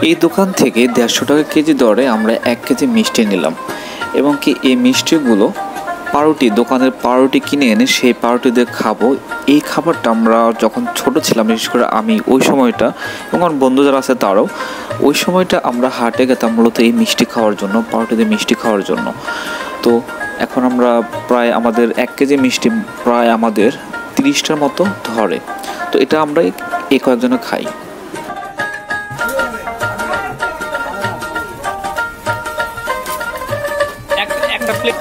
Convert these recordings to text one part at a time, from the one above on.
এই দোকান থেকে 150 টাকা কেজি দরে আমরা 1 কেজি মিষ্টি নিলাম এবং কি এই মিষ্টিগুলো পাউরুটি দোকানের পাউরুটি কিনে এনে সেই পাউরুটি দিয়ে খাবো। এই খাবারটা আমরা যখন ছোট ছিলাম, বিশেষ করে আমি ওই সময়টা এবং আমার বন্ধু যারা আছে তারাও ওই সময়টা আমরা হাটে গেতাম মূলত এই মিষ্টি খাওয়ার জন্য, পাউরুটি দিয়ে মিষ্টি খাওয়ার জন্য। তো এখন আমরা প্রায় আমাদের 1 কেজি মিষ্টি প্রায় আমাদের 30টার মতো ধরে। তো এটা আমরা এই কয়েকজনে খাই। একটা প্লেট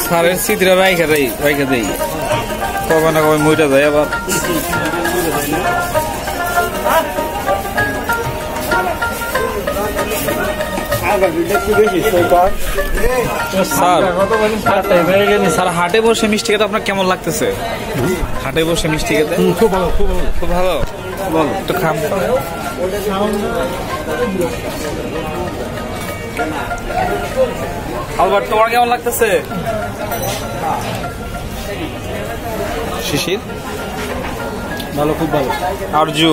সারের সিদ্রা রাইখা দেই কবে না কবে মইটা যায় আবার। স্যার হাটে বসে মিষ্টি খেতে আপনার কেমন লাগতেছে? হাটে বসে মিষ্টি খেতে খুব ভালো, খুব ভালো। বলো একটু খাম। আলবার্ট তোমার কেমন লাগতেছে? শিশির ভালো, খুব ভালো। আরজু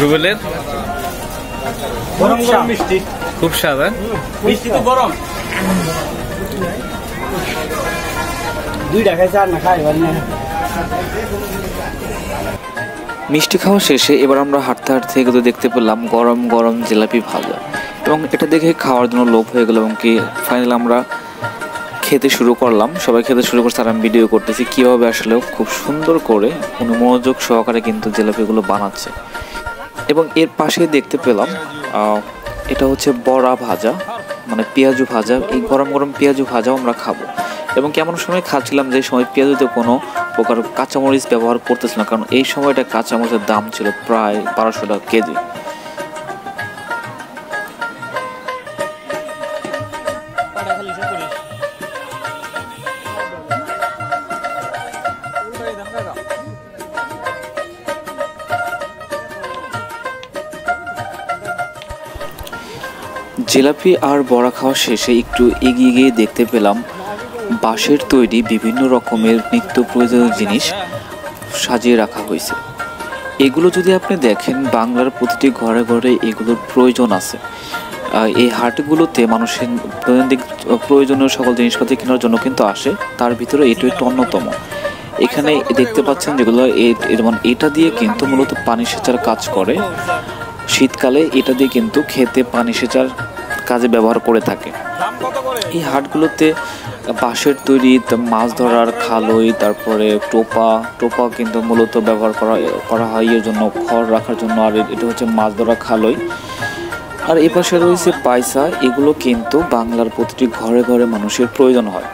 রুবেলের গরম গরম মিষ্টি, খুব স্বাদ। মিষ্টি তো গরম। 2টা খাইছে আর না খাই না। মিষ্টি খাওয়া শেষে এবার আমরা হাঁটতে হাঁটতে কিন্তু দেখতে পেলাম গরম গরম জিলাপি ভাজা এবং এটা দেখে খাওয়ার জন্য লোভ হয়ে গেল এবং কি ফাইনালি আমরা খেতে শুরু করলাম। সবাই খেতে শুরু করছে আর আমি ভিডিও করতেছি কীভাবে আসলে খুব সুন্দর করে মনোযোগ সহকারে কিন্তু জিলাপিগুলো বানাচ্ছে। এবং এর পাশে দেখতে পেলাম এটা হচ্ছে বড়া ভাজা, মানে পেঁয়াজু ভাজা। এই গরম গরম পেঁয়াজু ভাজাও আমরা খাবো এবং কেমন সময় খাচ্ছিলাম যে সময় পেঁয়াজুতে কোনো প্রকার কাঁচামরিচ ব্যবহার করতেছিল না, কারণ এই সময়টা কাঁচামরিচের দাম ছিল প্রায় 1200 টাকা কেজি। জিলাপি আর বড়া খাওয়া শেষে একটু এগিয়ে গিয়ে দেখতে পেলাম বাঁশের তৈরি বিভিন্ন রকমের নিত্য প্রয়োজনীয় জিনিস সাজিয়ে রাখা হয়েছে। এগুলো যদি আপনি দেখেন বাংলার প্রতিটি ঘরে ঘরে এগুলোর প্রয়োজন আছে। এই হাটগুলোতে মানুষের দৈনন্দিন প্রয়োজনীয় সকল জিনিসপাতি কেনার জন্য কিন্তু আসে, তার ভিতরে এটা একটু অন্যতম। এখানে দেখতে পাচ্ছেন যেগুলো যেমন এটা দিয়ে কিন্তু মূলত পানি সেচার কাজ করে। শীতকালে এটা দিয়ে কিন্তু খেতে পানি সেচার কাজে ব্যবহার করে থাকে। এই হাটগুলোতে বাঁশের তৈরি মাছ ধরার খালই, তারপরে টোপা কিন্তু মূলত ব্যবহার করা হয় এর জন্য, খড় রাখার জন্য। আর এটা হচ্ছে মাছ ধরা খালই। আর এ পাশে রয়েছে পয়সা। এগুলো কিন্তু বাংলার প্রতিটি ঘরে ঘরে মানুষের প্রয়োজন হয়।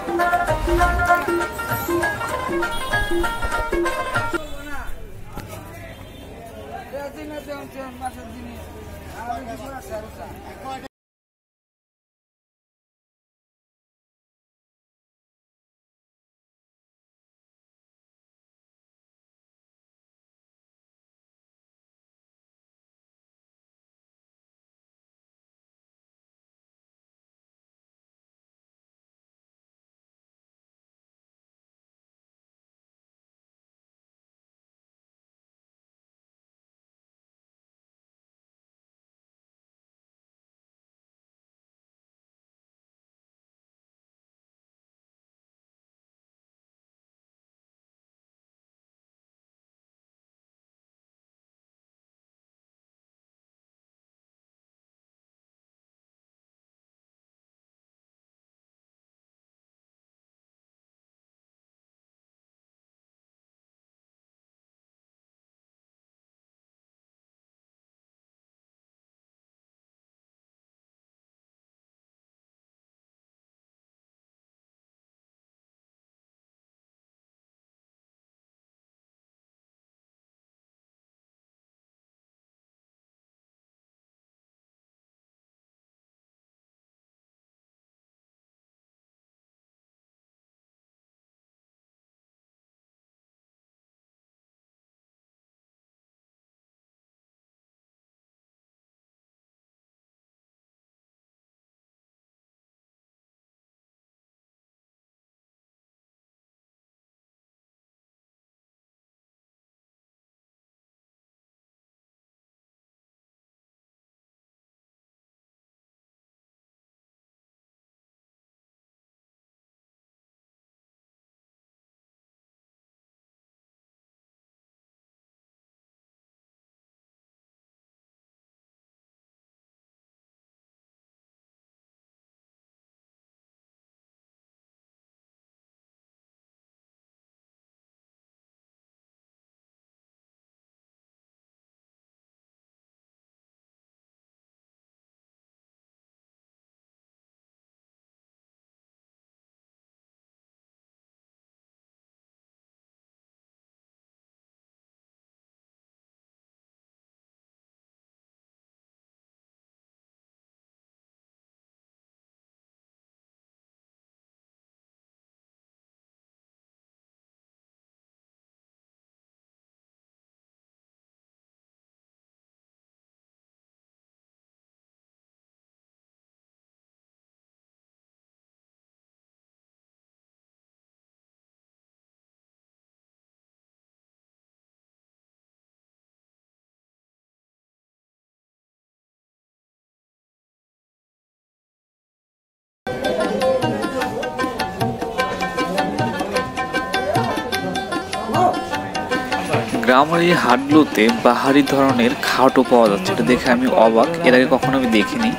গ্রামের এই হাটগুলোতে বাহারি ধরনের খাটও পাওয়া যাচ্ছে, এটা দেখে আমি অবাক, এর আগে কখনো আমি দেখিনি।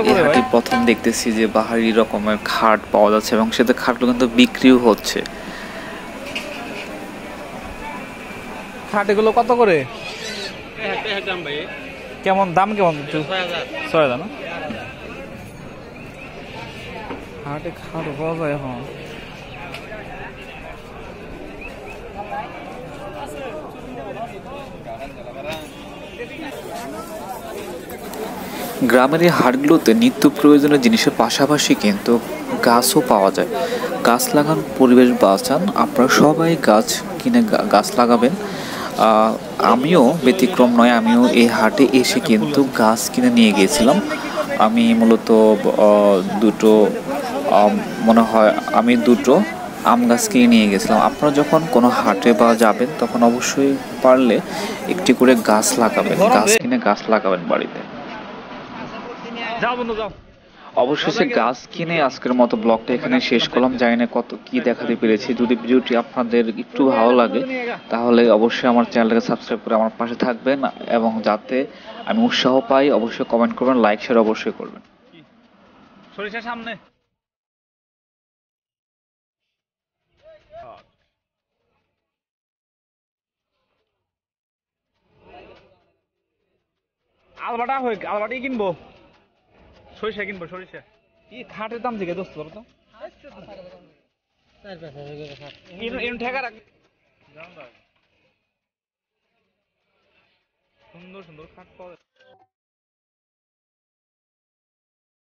এই হাটে প্রথম দেখতেছি যে বাহারি রকমের খাট পাওয়া যাচ্ছে এবং সেটা খাটগুলো কিন্তু বিক্রিও হচ্ছে। খাট এগুলো কত করে? কেমন দাম কেমন? 6,000 না? হাটে খাট পাওয়া যায় এখন? গ্রামের এই হাটগুলোতে নিত্য প্রয়োজনীয় জিনিসের পাশাপাশি কিন্তু গাছও পাওয়া যায়। গাছ লাগান, পরিবেশ বাঁচান, আপনারা সবাই গাছ কিনে গাছ লাগাবেন। আমিও ব্যতিক্রম নয়, আমিও এই হাটে এসে কিন্তু গাছ কিনে নিয়ে গিয়েছিলাম। আমি মূলত দুটো মনে হয় আমি দুটো আম গাছ কিনে নিয়ে গেছিলাম। আপনারা যখন কোনো হাটে বা যাবেন তখন অবশ্যই পারলে একটি করে গাছ লাগাবেন, গাছ কিনে গাছ লাগাবেন বাড়িতে। অবশেষে গাছ কিনে আজকের মতো ব্লগটা এখানে শেষ করলাম। জানি না কত কি দেখাতে পেরেছি। যদি ভিডিওটি আপনাদের একটু ভালো লাগে তাহলে অবশ্যই আমার চ্যানেলটাকে সাবস্ক্রাইব করে আমার পাশে থাকবেন, এবং যাতে আমি উৎসাহ পাই অবশ্যই কমেন্ট করবেন, লাইক শেয়ার অবশ্যই করবেন। সরিষার সামনে আলবাটাই কিনবো, সরিষা কিনবো, সরিষা কি খাটের দাম থেকে দোস্ত বলো তো? সুন্দর সুন্দর খাট পাওয়া